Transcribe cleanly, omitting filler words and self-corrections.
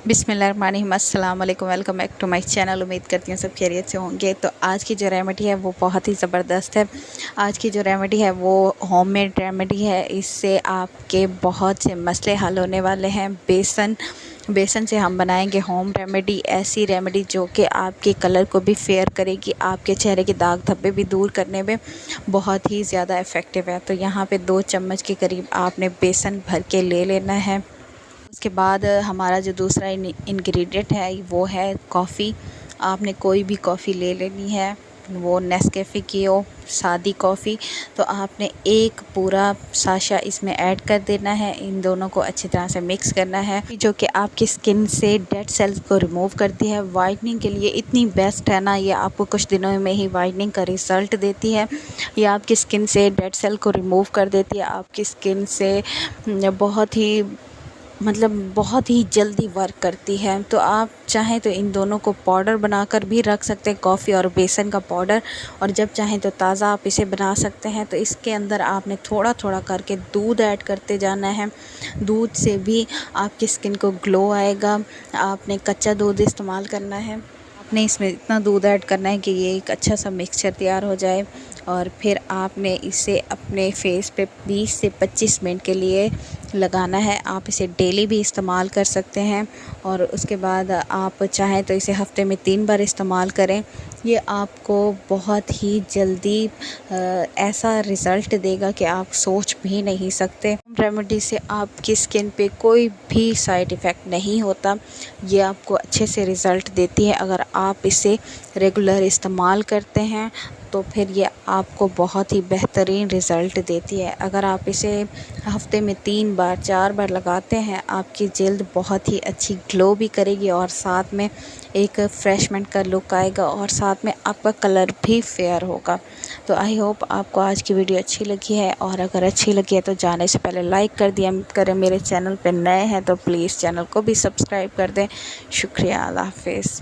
बिस्मिल्लाहिर्रहमानिर्रहीम, अस्सलाम वालेकुम। Welcome back to my channel. उम्मीद करती हूँ सब खैरियत से होंगे। तो आज की जो रेमेडी है वो बहुत ही ज़बरदस्त है। आज की जो रेमेडी है वो होममेड रेमेडी है। इससे आपके बहुत से मसले हल होने वाले हैं। बेसन से हम बनाएंगे होम रेमेडी, ऐसी रेमेडी जो कि आपके कलर को भी फेयर करेगी, आपके चेहरे के दाग धब्बे भी दूर करने में बहुत ही ज़्यादा इफ़ेक्टिव है। तो यहाँ पे 2 चम्मच के करीब आपने बेसन भर के ले लेना है। उसके बाद हमारा जो दूसरा इंग्रेडिएंट है वो है कॉफ़ी। आपने कोई भी कॉफ़ी ले लेनी है, वो नेस्कैफ़े की हो, सादी कॉफ़ी। तो आपने एक पूरा साशा इसमें ऐड कर देना है। इन दोनों को अच्छी तरह से मिक्स करना है, जो कि आपकी स्किन से डेड सेल्स को रिमूव करती है। वाइटनिंग के लिए इतनी बेस्ट है ना, ये आपको कुछ दिनों में ही वाइटनिंग का रिज़ल्ट देती है। ये आपकी स्किन से डेड सेल को रिमूव कर देती है। आपकी स्किन से बहुत ही जल्दी वर्क करती है। तो आप चाहें तो इन दोनों को पाउडर बनाकर भी रख सकते हैं, कॉफ़ी और बेसन का पाउडर। और जब चाहें तो ताज़ा आप इसे बना सकते हैं। तो इसके अंदर आपने थोड़ा थोड़ा करके दूध ऐड करते जाना है। दूध से भी आपकी स्किन को ग्लो आएगा। आपने कच्चा दूध इस्तेमाल करना है। आपने इसमें इतना दूध ऐड करना है कि ये एक अच्छा सा मिक्सचर तैयार हो जाए। और फिर आपने इसे अपने फेस पे 20 से 25 मिनट के लिए लगाना है। आप इसे डेली भी इस्तेमाल कर सकते हैं। और उसके बाद आप चाहें तो इसे हफ्ते में 3 बार इस्तेमाल करें। ये आपको बहुत ही जल्दी ऐसा रिज़ल्ट देगा कि आप सोच भी नहीं सकते। रेमेडी से आपकी स्किन पे कोई भी साइड इफ़ेक्ट नहीं होता। ये आपको अच्छे से रिज़ल्ट देती है। अगर आप इसे रेगुलर इस्तेमाल करते हैं तो फिर ये आपको बहुत ही बेहतरीन रिज़ल्ट देती है। अगर आप इसे हफ्ते में 3 बार 4 बार लगाते हैं, आपकी जल्द बहुत ही अच्छी ग्लो भी करेगी और साथ में एक फ्रेशमेंट का लुक आएगा और साथ में आपका कलर भी फेयर होगा। तो आई होप आपको आज की वीडियो अच्छी लगी है, और अगर अच्छी लगी है तो जाने से पहले लाइक कर दिया करें। मेरे चैनल पर नए हैं तो प्लीज़ चैनल को भी सब्सक्राइब कर दें। शुक्रिया। अल्लाह हाफ़िज़।